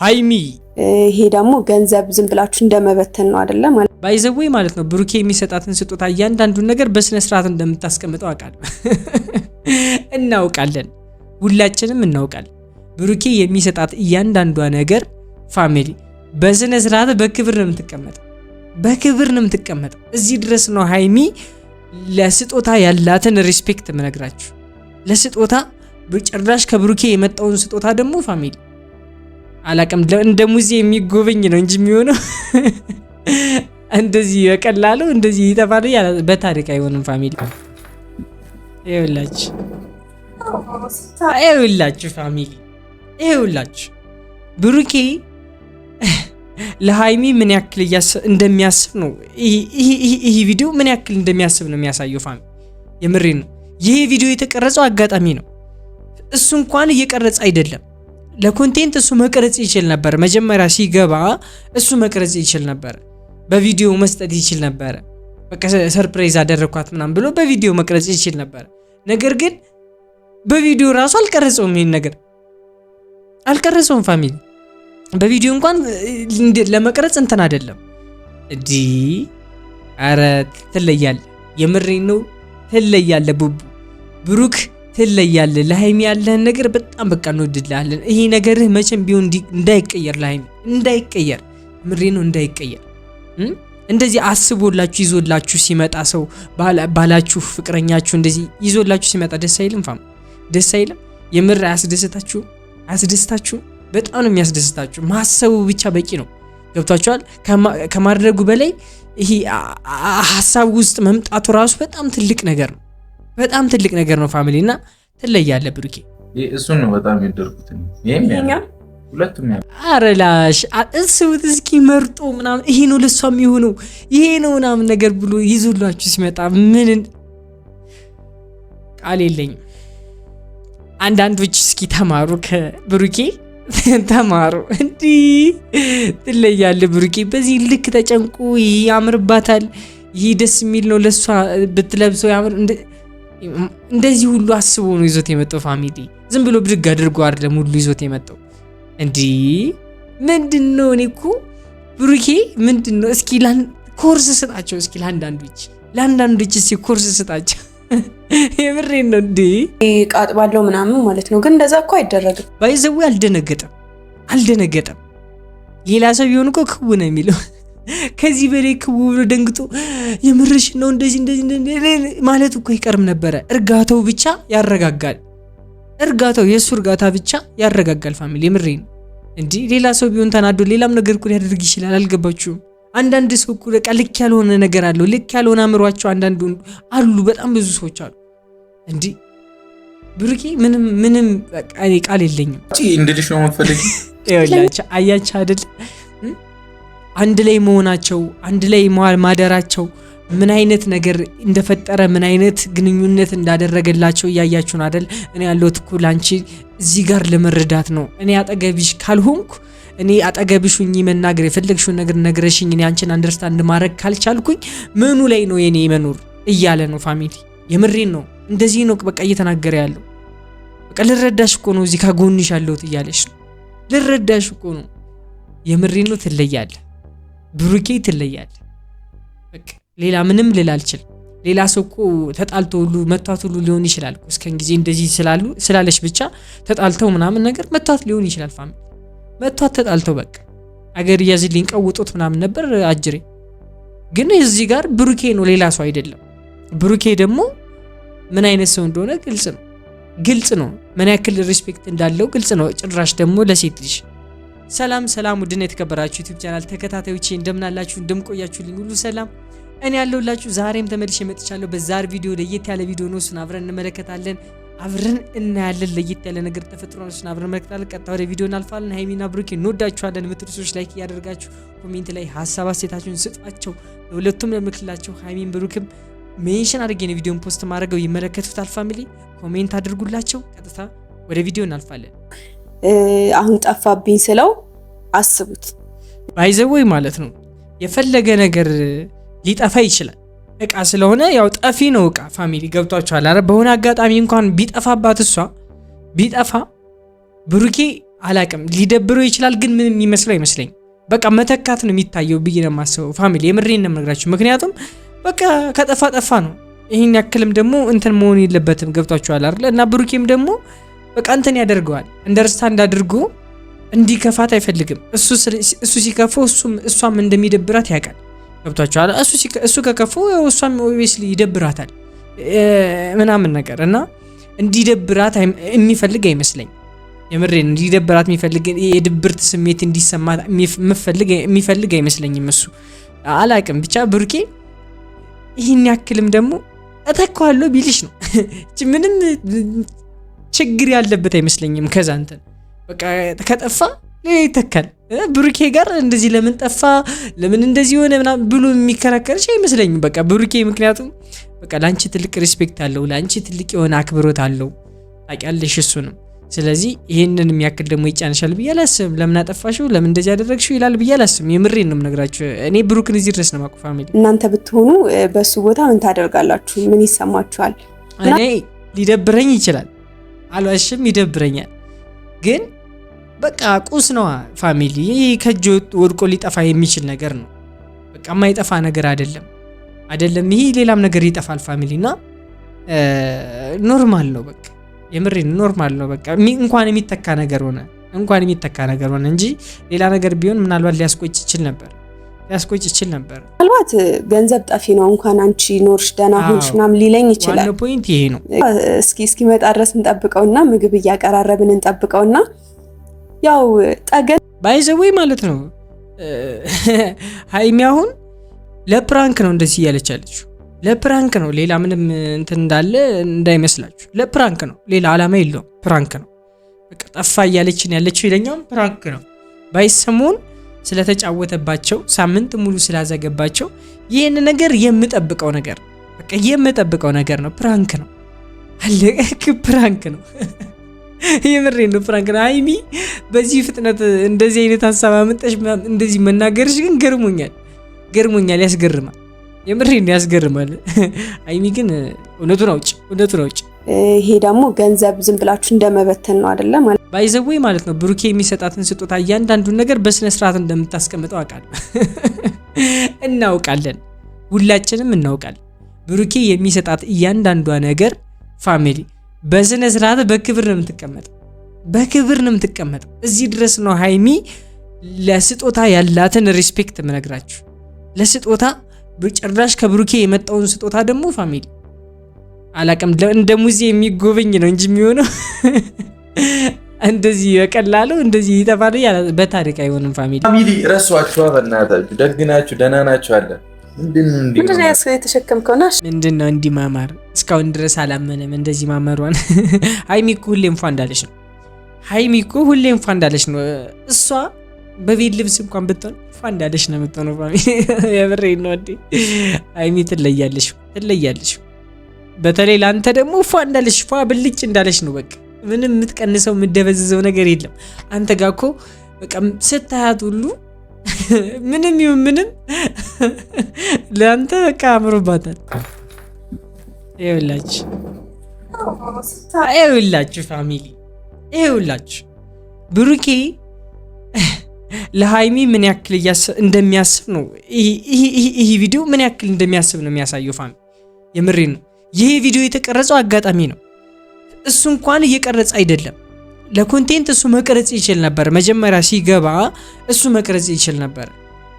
ሃይሚ ይሄ ደግሞ ገንዘብ ዝም ብላችሁ እንደመበተን ነው አይደለ? ማለት ባይዘዌ ማለት ነው። ብሩኬ የሚሰጣትን ስጦታ እያንዳንዱን ነገር በስነ ስርዓት እንደምታስቀምጠው አውቃለሁ። እናውቃለን፣ ሁላችንም እናውቃለን። ብሩኬ የሚሰጣት እያንዳንዷ ነገር ፋሚሊ በስነ ስርዓት በክብር ነው የምትቀመጠው፣ በክብር ነው የምትቀመጠው። እዚህ ድረስ ነው ሃይሚ ለስጦታ ያላትን ሪስፔክት ምነግራችሁ። ለስጦታ በጭራሽ ከብሩኬ የመጣውን ስጦታ ደግሞ ፋሚሊ አላቀም እንደ ሙዚየም የሚጎበኝ ነው እንጂ የሚሆነው እንደዚህ በቀላሉ እንደዚህ ይጠፋል በታሪክ አይሆንም። ፋሚሊ ይኸውላችሁ ፋሚሊ ይኸውላችሁ ብሩኬ ለሃይሚ ምን ያክል እንደሚያስብ ነው ይሄ ቪዲዮ ምን ያክል እንደሚያስብ ነው የሚያሳየው። ፋሚሊ የምሬ ነው። ይሄ ቪዲዮ የተቀረጸው አጋጣሚ ነው። እሱ እንኳን እየቀረጸ አይደለም። ለኮንቴንት እሱ መቅረጽ ይችል ነበር። መጀመሪያ ሲገባ እሱ መቅረጽ ይችል ነበር። በቪዲዮ መስጠት ይችል ነበር። በቃ ሰርፕራይዝ አደረኳት ምናምን ብሎ በቪዲዮ መቅረጽ ይችል ነበር። ነገር ግን በቪዲዮ ራሱ አልቀረጸውም። ይሄን ነገር አልቀረጸውም። ፋሚሊ በቪዲዮ እንኳን ለመቅረጽ እንትን አይደለም። እንዲ አረ ትለያለ። የምሬን ነው ትለያለ። ብሩክ ትለያለ። ለሃይሚ ያለህን ነገር በጣም በቃ እንወድልሃለን። ይሄ ነገርህ መቼም ቢሆን እንዳይቀየር፣ ለሃይሚ እንዳይቀየር፣ ምሬ ነው እንዳይቀየር። እንደዚህ አስቦላችሁ ይዞላችሁ ሲመጣ ሰው ባላችሁ ፍቅረኛችሁ እንደዚህ ይዞላችሁ ሲመጣ ደስ አይልም? ፋም ደስ አይልም? የምር አያስደስታችሁ? አያስደስታችሁ? በጣም ነው የሚያስደስታችሁ። ማሰቡ ብቻ በቂ ነው። ገብቷችኋል? ከማድረጉ በላይ ይሄ ሐሳብ ውስጥ መምጣቱ ራሱ በጣም ትልቅ ነገር ነው። በጣም ትልቅ ነገር ነው ፋሚሊ እና ትለያለ ብሩኬ። እሱን ነው በጣም የደርኩት። ይሄም ሁለቱም አረላሽ አጥስውት እስኪ መርጦ ምናምን ይሄ ነው ለሷም ይሁነው ይሄ ነው ምናምን ነገር ብሎ ይዞላችሁ ሲመጣ ምን ቃል የለኝም። አንዳንዶች እስኪ ተማሩ ከብሩኬ ተማሩ። እንዲ ትለያለ ብሩኬ። በዚህ ልክ ተጨንቁ ያምርባታል። ይሄ ደስ የሚል ነው ለሷ ብትለብሰው ያምር እንደዚህ ሁሉ አስቦ ነው ይዞት የመጣው ፋሚሊ። ዝም ብሎ ብድግ አድርጎ አይደለም ሁሉ ይዞት የመጣው። እንዲ ምንድነው? እኔ እኮ ብሩኬ ምንድነው? እስኪ ኮርስ ስጣቸው። እስኪ ለአንዳንዶች እስኪ ኮርስ ስጣቸው። የምሬን ነው። እንዲ ቃጥባለው ምናምን ማለት ነው። ግን እንደዛ እኮ አይደረግም። ባይዘው አልደነገጠም። ሌላ ሰው ቢሆን እኮ ክው ነው የሚለው። ከዚህ በላይ ክው ብሎ ደንግጦ የምርሽ ነው እንደዚህ ማለት እኮ ይቀርም ነበረ። እርጋታው ብቻ ያረጋጋል። የሱ እርጋታ ብቻ ያረጋጋል ፋሚሊ። የምሬን እንዲ ሌላ ሰው ቢሆን ተናዶ ሌላም ነገር እኮ ሊያደርግ ይችላል። አልገባችሁም? አንዳንድ ሰው እኮ በቃ ልክ ያልሆነ ነገር አለው። ልክ ያልሆነ አምሯቸው አንዳንዱ አሉ። በጣም ብዙ ሰዎች አሉ። እንዲ ብሩኬ ምንም በቃ እኔ ቃል የለኝም። እንድልሽ ነው የምትፈልጊ? ይኸውላችሁ አያችሁ አይደል? አንድ ላይ መሆናቸው፣ አንድ ላይ ማደራቸው ምን አይነት ነገር እንደፈጠረ ምን አይነት ግንኙነት እንዳደረገላቸው እያያችሁን አይደል? እኔ ያለሁት እኮ ላንቺ እዚህ ጋር ለመረዳት ነው። እኔ አጠገብሽ ካልሆንኩ እኔ አጠገብሽ ሁኚ መናገር የፈለግሽውን ነገር ነግረሽኝ እኔ አንቺን አንደርስታንድ ማድረግ ካልቻልኩኝ ምኑ ላይ ነው የኔ መኖር እያለ ነው ፋሚሊ። የምሬን ነው። እንደዚህ ነው በቃ እየተናገረ ያለው። በቃ ልረዳሽ እኮ ነው እዚህ ከጎንሽ ያለሁት እያለሽ ነው። ልረዳሽ እኮ ነው። የምሬን ነው። ትለያለ ብሩኬ፣ ትለያለ። በቃ ሌላ ምንም ልል አልችልም። ሌላ ሰው እኮ ተጣልቶ ሁሉ መቷት ሁሉ ሊሆን ይችላል እኮ እስከን ጊዜ እንደዚህ ስላለሽ ብቻ ተጣልተው ምናምን ነገር መቷት ሊሆን ይችላል ፋሚሊ። መቷት ተጣልተው በቃ አገር ያዝልኝ ቀውጦት ምናምን ነበር አጅሬ። ግን እዚህ ጋር ብሩኬ ነው፣ ሌላ ሰው አይደለም። ብሩኬ ደግሞ ምን አይነት ሰው እንደሆነ ግልጽ ነው። ምን ያክል ሪስፔክት እንዳለው ግልጽ ነው። ጭራሽ ደግሞ ለሴት ልጅ ሰላም ውድና የተከበራችሁ ዩቲዩብ ቻናል ተከታታዮቼ እንደምናላችሁ እንደምቆያችሁልኝ ሁሉ ሰላም እኔ ያለሁላችሁ ዛሬም ተመልሼ መጥቻለሁ። በዛሬ ቪዲዮ ለየት ያለ ቪዲዮ ነው። እሱን አብረን እንመለከታለን፣ አብረን እናያለን። ለየት ያለ ነገር ተፈጥሮ ነው። እሱን አብረን እንመለከታለን። ቀጥታ ወደ ቪዲዮ እናልፋለን። ሃይሚና ብሩኬ እንወዳችኋለን የምትሉ ሰዎች ላይክ እያደረጋችሁ ኮሜንት ላይ ሀሳብ አስተያየታችሁን ስጧቸው። ለሁለቱም ለምክላቸው ሃይሚን ብሩክም ሜንሽን አድርጌ ነው ቪዲዮን ፖስት ማድረገው ይመለከቱታል። ፋሚሊ ኮሜንት አድርጉላቸው። ቀጥታ ወደ ቪዲዮ እናልፋለን። አሁን ጠፋብኝ ስለው አስቡት። ባይዘወይ ማለት ነው የፈለገ ነገር ሊጠፋ ይችላል። እቃ ስለሆነ ያው ጠፊ ነው እቃ ፋሚሊ ገብቷችኋል አይደል? በሆነ አጋጣሚ እንኳን ቢጠፋባት እሷ ቢጠፋ ብሩኬ አላቅም ሊደብረው ይችላል ግን ምንም የሚመስለው አይመስለኝ በቃ መተካት ነው የሚታየው ብዬ ነው የማስበው ፋሚሊ የምሬን ነው የምነግራችሁ ምክንያቱም በቃ ከጠፋ ነው ይሄን ያክልም ደግሞ እንትን መሆን የለበትም ገብቷችኋል አይደል እና ብሩኬም ደግሞ በቃ እንትን ያደርገዋል አንደርስታንድ አድርጎ እንዲከፋት አይፈልግም እሱ ሲከፋው እሷም እንደሚደብራት ያውቃል ገብቷችኋል እሱ ከከፋው እሷም ኦብቪየስሊ ይደብራታል ምናምን ነገር እና እንዲደብራት የሚፈልግ አይመስለኝ የምሬን እንዲደብራት የሚፈልግ የድብርት ስሜት እንዲሰማት የሚፈልግ አይመስለኝም እሱ አላቅም ብቻ ብሩኬ ይሄን ያክልም ደግሞ እተካዋለሁ ቢልሽ ነው ምንም ችግር ያለበት አይመስለኝም ከዛ እንትን በቃ ከጠፋ ይተካል ብሩኬ ጋር እንደዚህ ለምን ጠፋ ለምን እንደዚህ ሆነ ምናምን ብሎ የሚከራከርሽ አይመስለኝም በቃ ብሩኬ ምክንያቱም በቃ ላንቺ ትልቅ ሪስፔክት አለው ላንቺ ትልቅ የሆነ አክብሮት አለው ታውቂያለሽ እሱንም ስለዚህ ይሄንን የሚያክል ደግሞ ይጫንሻል ብዬ አላስብም ለምን አጠፋሽው ለምን እንደዚህ አደረግሽው ይላል ብዬ አላስብም የምሬን ነው የምነግራችሁ እኔ ብሩክን እዚህ ድረስ ነው ማቁ ፋሚሊ እናንተ ብትሆኑ በሱ ቦታ ምን ታደርጋላችሁ ምን ይሰማችኋል እኔ ሊደብረኝ ይችላል አልዋሽም ይደብረኛል ግን በቃ ቁስ ነው ፋሚሊ ከጆ ወድቆ ሊጠፋ የሚችል ነገር ነው በቃ የማይጠፋ ነገር አይደለም ይሄ ሌላም ነገር ይጠፋል ፋሚሊና ኖርማል ነው በቃ የምሬን ኖርማል ነው በቃ እንኳን የሚተካ ነገር ሆነ እንጂ ሌላ ነገር ቢሆን ምናልባት ሊያስቆጭ ይችል ነበር ምናልባት ገንዘብ ጠፊ ነው እንኳን አንቺ ኖርሽ ደህና ሆንሽ ምናምን ሊለኝ ይችላል ዋናው ፖይንት ይሄ ነው እስኪ መጣ ድረስ እንጠብቀውና ምግብ እያቀራረብን እንጠብቀውና ያው ጠገን ባይዘዌ ማለት ነው ሃይሚ አሁን ለፕራንክ ነው እንደዚህ ያለቻለችው ለፕራንክ ነው ሌላ ምንም እንትን እንዳለ እንዳይመስላችሁ ለፕራንክ ነው ሌላ ዓላማ የለውም ፕራንክ ነው በቃ ጠፋ ያለችን ያለችው ይለኛም ፕራንክ ነው ባይሰሙን ስለተጫወተባቸው ሳምንት ሙሉ ስላዘገባቸው ይሄን ነገር የምጠብቀው ነገር ነው ፕራንክ ነው አለቀ ፕራንክ ነው የምሬን ነው ፕራንክ ነው ሃይሚ በዚህ ፍጥነት እንደዚህ አይነት ሐሳብ አመጣሽ እንደዚህ መናገርሽ ግን ገርሞኛል ያስገርማል የምሬን ያስገርማል ሃይሚ ግን እውነቱ ነው ይሄ ደግሞ ገንዘብ ዝም ብላችሁ እንደመበተን ነው አይደለ ማለት ባይዘዌ ማለት ነው ብሩኬ የሚሰጣትን ስጦታ እያንዳንዱን ነገር በስነ ስርዓት እንደምታስቀምጠው አውቃለሁ እናውቃለን ሁላችንም እናውቃለን ብሩኬ የሚሰጣት እያንዳንዷ ነገር ፋሚሊ በስነ ስርዓት በክብር ነው የምትቀመጠው እዚህ ድረስ ነው ሃይሚ ለስጦታ ያላትን ሪስፔክት ምነግራችሁ ለስጦታ በጭራሽ ከብሩኬ የመጣውን ስጦታ ደግሞ ፋሚሊ አላቀም እንደ ሙዚየም የሚጎበኝ ነው እንጂ የሚሆነው እንደዚህ በቀላሉ እንደዚህ ይተፋል በታሪክ አይሆንም ፋሚሊ ረሷችሁ በእናታችሁ ደግናችሁ ደህና ናችሁ አለ ምንድነው የተሸከምከውና ምንድነው እንዲህ ማማር እስካሁን ድረስ አላመነም እንደዚህ ማመሯን ሃይሚ እኮ ሁሌም ፏ እንዳለች ነው እሷ በቤት ልብስ እንኳን ብትሆን ፏ እንዳለች ነው የምትሆነው ፋሚሊ የምሬን ነው እንዴ ሃይሚ ትለያለሽ በተለይ ላንተ ደግሞ ፏ እንዳለሽ ፏ ብልጭ እንዳለሽ ነው በቃ ምንም የምትቀንሰው የምትደበዝዘው ነገር የለም አንተ ጋር እኮ በቃ ስታያት ሁሉ ምንም ለአንተ በቃ አምሮባታል ይኸውላችሁ ፋሚሊ ይኸውላችሁ ብሩኬ ለሃይሚ ምን ያክል እንደሚያስብ ነው ይሄ ቪዲዮ ምን ያክል እንደሚያስብ ነው የሚያሳየው ፋሚሊ የምሬን ነው ይሄ ቪዲዮ የተቀረጸው አጋጣሚ ነው እሱ እንኳን እየቀረጸ አይደለም ለኮንቴንት እሱ መቀረጽ ይችል ነበር መጀመሪያ ሲገባ እሱ መቀረጽ ይችል ነበር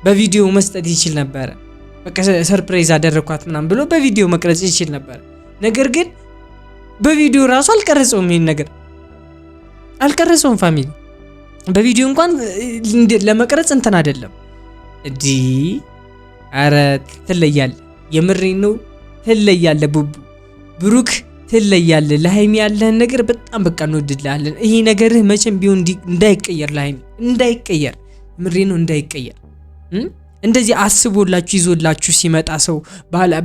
በቪዲዮ መስጠት ይችል ነበር በቃ ሰርፕራይዝ አደረኳት ምናምን ብሎ በቪዲዮ መቀረጽ ይችል ነበር ነገር ግን በቪዲዮ ራሱ አልቀረጸውም ይሄን ነገር አልቀረጸውም ፋሚሊ በቪዲዮ እንኳን ለመቀረጽ እንትን አይደለም እዲ አረ ትለያለ የምሬን ነው ትለያለ ብሩክ ትለያለ ለሃይሚ ያለህን ነገር በጣም በቃ እንወድልሃለን ይሄ ነገርህ መቼም ቢሆን እንዳይቀየር ለሃይሚ እንዳይቀየር ምሬን ነው እንዳይቀየር እንደዚህ አስቦላችሁ ይዞላችሁ ሲመጣ ሰው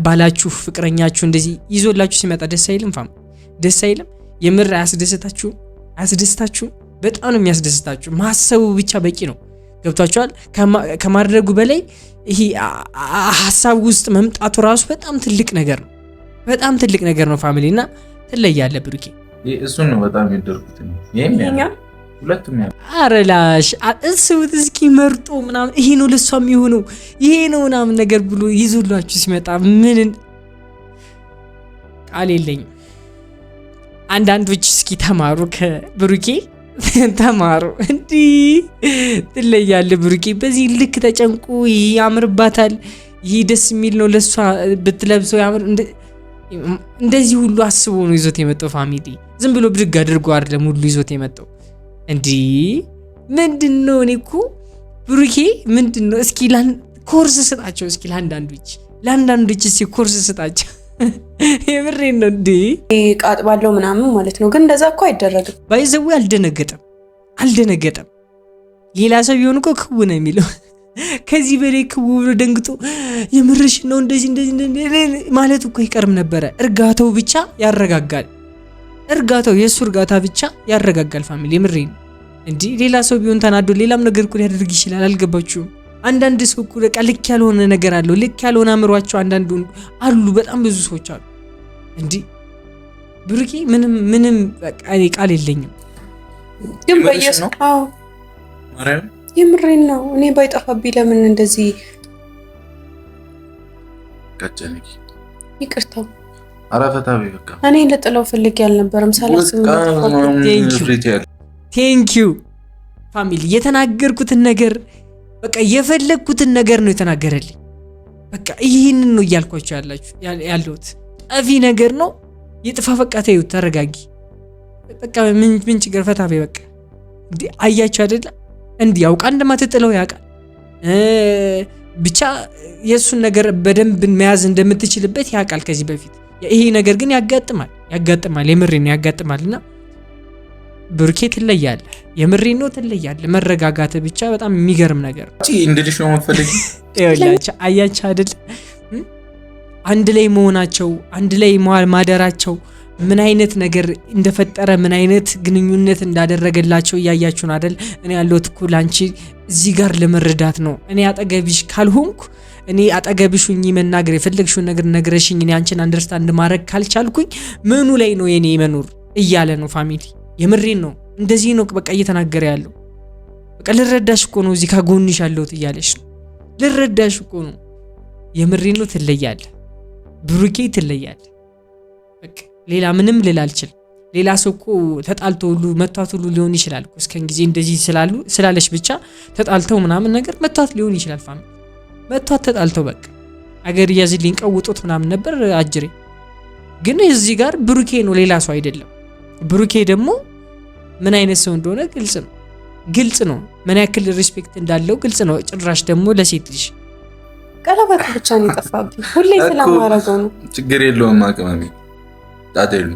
ባላችሁ ፍቅረኛችሁ እንደዚህ ይዞላችሁ ሲመጣ ደስ አይልም ደስ አይልም የምር አያስደስታችሁ በጣም ነው የሚያስደስታችሁ ማሰቡ ብቻ በቂ ነው ገብታችኋል ከማድረጉ በላይ ይሄ ሐሳብ ውስጥ መምጣቱ ራሱ በጣም ትልቅ ነገር ነው ፋሚሊና ትለያለ ብሩኬ እሱን ነው በጣም ይደርኩት ሁለቱም ያ አረላሽ አጥስውት እስኪ መርጦ ምናምን ይሄ ነው ለሷ የሚሆነው ይሄ ነው ምናምን ነገር ብሎ ይዞላችሁ ሲመጣ ምን ቃል የለኝም። አንዳንዶች እስኪ ተማሩ ከብሩኬ ተማሩ። እንዲህ ትለያለህ ብሩኬ በዚህ ልክ ተጨንቁ ያምርባታል፣ ይሄ ደስ የሚል ነው ለሷ ብትለብሰው ያምር እንደዚህ ሁሉ አስቦ ነው ይዞት የመጣው ፋሚሊ። ዝም ብሎ ብድግ አድርጎ አይደለም ሁሉ ይዞት የመጣው። እንዲህ ምንድነው? እኔ እኮ ብሩኬ ምንድነው? እስኪ ኮርስ ስጣቸው እስኪ ለአንዳንዶች እስኪ ኮርስ ስጣቸው። የምሬን ነው እንዴ ቃጥባለው ምናምን ማለት ነው። ግን እንደዛ እኮ አይደረግም። ባይዘው አልደነገጠም። ሌላ ሰው ቢሆን እኮ ክው ነው የሚለው። ከዚህ በላይ ክው ብሎ ደንግጦ የምርሽ ነው እንደዚህ ማለት እኮ ይቀርም ነበረ። እርጋታው ብቻ ያረጋጋል። የሱ እርጋታ ብቻ ያረጋጋል ፋሚሊ። የምሬን እንዴ ሌላ ሰው ቢሆን ተናዶ ሌላም ነገር እኮ ሊያደርግ ይችላል። አልገባችሁም? አንዳንድ ሰው እኮ በቃ ልክ ያልሆነ ነገር አለው፣ ልክ ያልሆነ አምሯቸው አንዳንዱ አሉ። በጣም ብዙ ሰዎች አሉ። እንዴ ብሩኬ ምንም በቃ እኔ ቃል የለኝም። ግን በየሰው አዎ ማርያም የምሬን ነው። እኔ ባይጠፋብኝ ለምን እንደዚህ ቀጨነቂ ይቅርታ አራፈታዊ በቃ እኔ ልጥለው ፈልጌ አልነበረም። ሳላስብ ቴንኪዩ ፋሚሊ። የተናገርኩትን ነገር በቃ የፈለግኩትን ነገር ነው የተናገረልኝ። በቃ ይህንን ነው እያልኳቸው ያለሁት። ጠፊ ነገር ነው የጥፋ በቃ ተይው፣ ተረጋጊ በቃ ምን ችግር ፈታቤ በቃ እንዴ አያችሁ አይደለ? እንዴ ያውቃ እንደማትጥለው ያውቃል። ብቻ የሱን ነገር በደንብ መያዝ እንደምትችልበት ያውቃል ከዚህ በፊት። ይሄ ነገር ግን ያጋጥማል የምሬን ያጋጥማልና ብሩኬ ትለያለህ። የምሬን ነው ትለያለህ። መረጋጋት ብቻ በጣም የሚገርም ነገር እንድልሽ ነው የምፈልግ። ይኸውላችሁ አያችሁ አይደል? አንድ ላይ መሆናቸው አንድ ላይ ማደራቸው ምን አይነት ነገር እንደፈጠረ ምን አይነት ግንኙነት እንዳደረገላቸው እያያችሁን አይደል? እኔ ያለሁት እኮ ላንቺ እዚህ ጋር ለመረዳት ነው። እኔ አጠገብሽ ካልሆንኩ እኔ አጠገብሽ ሁኚ መናገር የፈለግሽውን ነገር ነግረሽኝ እኔ አንቺን አንደርስታንድ ማድረግ ካልቻልኩኝ ምኑ ላይ ነው የኔ መኖር እያለ ነው ፋሚሊ። የምሬን ነው እንደዚህ ነው በቃ እየተናገረ ያለው። በቃ ልረዳሽ እኮ ነው እዚህ ከጎንሽ ያለሁት እያለሽ ነው። ልረዳሽ እኮ ነው። የምሬን ነው ትለያለህ ብሩኬ ትለያለህ። በቃ ሌላ ምንም ልል አልችልም። ሌላ ሰው እኮ ተጣልቶ ሁሉ መቷት ሁሉ ሊሆን ይችላል እኮ እስከን ጊዜ እንደዚህ ስላለሽ ብቻ ተጣልተው ምናምን ነገር መቷት ሊሆን ይችላል ፋሚሊ። መቷት ተጣልተው በቃ አገር ያዝልኝ ቀውጦት ምናምን ነበር አጅሬ። ግን እዚህ ጋር ብሩኬ ነው ሌላ ሰው አይደለም። ብሩኬ ደግሞ ምን አይነት ሰው እንደሆነ ግልጽ ነው። ምን ያክል ሪስፔክት እንዳለው ግልጽ ነው። ጭራሽ ደግሞ ለሴት ልጅ ቀለበት ብቻ ነው የጠፋብኝ። ሁሌ ስለማረገው ነው። ችግር የለውም አቀማሚ ታደሉ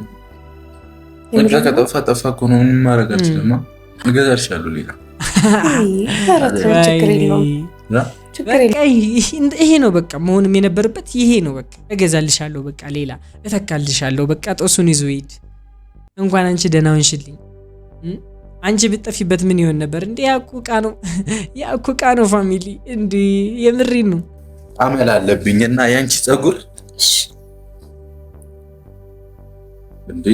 ወንጀ ከጠፋ እኮ ነው። ምን ማድረግ አልችልም። እገዛልሻለሁ ሌላ ችግር የለውም። ይሄ ነው በቃ መሆንም የነበረበት ይሄ ነው በቃ እገዛልሻለሁ በቃ ሌላ እተካልሻለሁ በቃ ጦሱን ይዞ ሂድ። እንኳን አንቺ ደህና ሆንሽልኝ። አንቺ ብትጠፊበት ምን ይሆን ነበር እንዴ? ያኩቃ ነው ፋሚሊ እንዴ የምሪን ነው። አመል አለብኝና ያንቺ ጸጉር እንዴ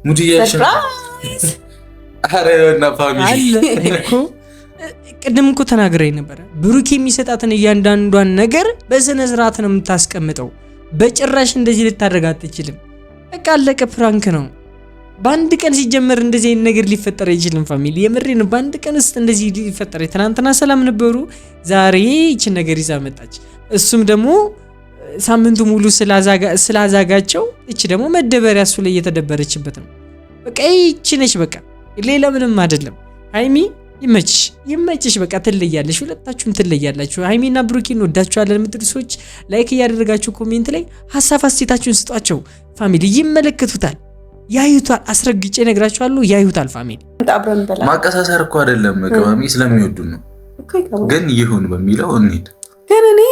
ሙዲያሽ አሬና ፋሚሊ እኮ ቅድም እኮ ተናግረኝ ነበር። ብሩክ የሚሰጣትን እያንዳንዷን ነገር በስነ ስርዓት ነው የምታስቀምጠው። በጭራሽ እንደዚህ ልታደርግ አትችልም። በቃ አለቀ። ፕራንክ ነው። በአንድ ቀን ሲጀመር እንደዚህ አይነት ነገር ሊፈጠር አይችልም ፋሚሊ። የምሬን በአንድ ቀን ውስጥ እንደዚህ ሊፈጠር ትናንትና ሰላም ነበሩ፣ ዛሬ ይችን ነገር ይዛ መጣች። እሱም ደግሞ ሳምንቱ ሙሉ ስላዛጋቸው እቺ ደግሞ መደበሪያ እሱ ላይ እየተደበረችበት ነው። በቃ ይቺ ነች በቃ ሌላ ምንም አይደለም። ሃይሚ ይመችሽ በቃ ትለያለሽ። ሁለታችሁም ትለያላችሁ። ሃይሚና ብሩኬን ወዳችኋለን የምትሉ ሰዎች ላይክ እያደረጋችሁ ኮሜንት ላይ ሐሳብ አስተያየታችሁን ስጧቸው። ፋሚሊ ይመለከቱታል፣ ያዩታል። አስረግጬ ነግራችኋለሁ፣ ያዩታል። ፋሚሊ ማቀሳሰር እኮ አይደለም ቅመሚ ስለሚወዱ ነው። ግን ይሁን በሚለው እንሂድ። ግን እኔ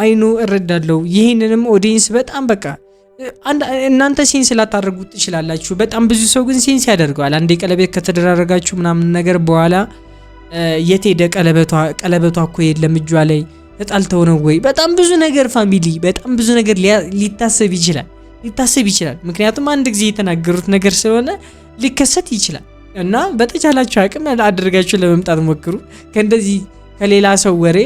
አይኑ እረዳለሁ። ይሄንንም ኦዲየንስ በጣም በቃ እናንተ ሴንስ ላታደርጉት ትችላላችሁ። በጣም ብዙ ሰው ግን ሴንስ ያደርገዋል። አንዴ ቀለበት ከተደራረጋችሁ ምናምን ነገር በኋላ የት ሄደ ቀለበቷ እኮ የለም እጇ ላይ ተጣልተው ነው ወይ? በጣም ብዙ ነገር ፋሚሊ፣ በጣም ብዙ ነገር ሊታሰብ ይችላል። ምክንያቱም አንድ ጊዜ የተናገሩት ነገር ስለሆነ ሊከሰት ይችላል። እና በተቻላችሁ አቅም አድርጋችሁ ለመምጣት ሞክሩ። ከእንደዚህ ከሌላ ሰው ወሬ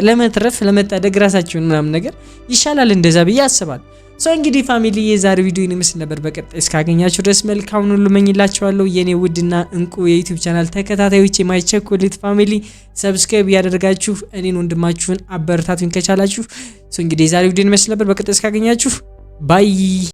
ለመትረፍ ለመታደግ ራሳችሁን ምናምን ነገር ይሻላል እንደዛ ብዬ አስባለሁ። ሰው እንግዲህ ፋሚሊ የዛሬ ቪዲዮ ይመስል ነበር። በቀጣይ እስካገኛችሁ ድረስ መልካም ሁሉ እመኝላችኋለሁ። የኔ ውድና እንቁ የዩቲዩብ ቻናል ተከታታዮች የማይ ቸኮሌት ፋሚሊ ሰብስክራይብ ያደርጋችሁ እኔን ወንድማችሁን አበረታቱኝ ከቻላችሁ። ሰው እንግዲህ የዛሬ ቪዲዮ ይመስል ነበር። በቀጣይ እስካገኛችሁ ባይ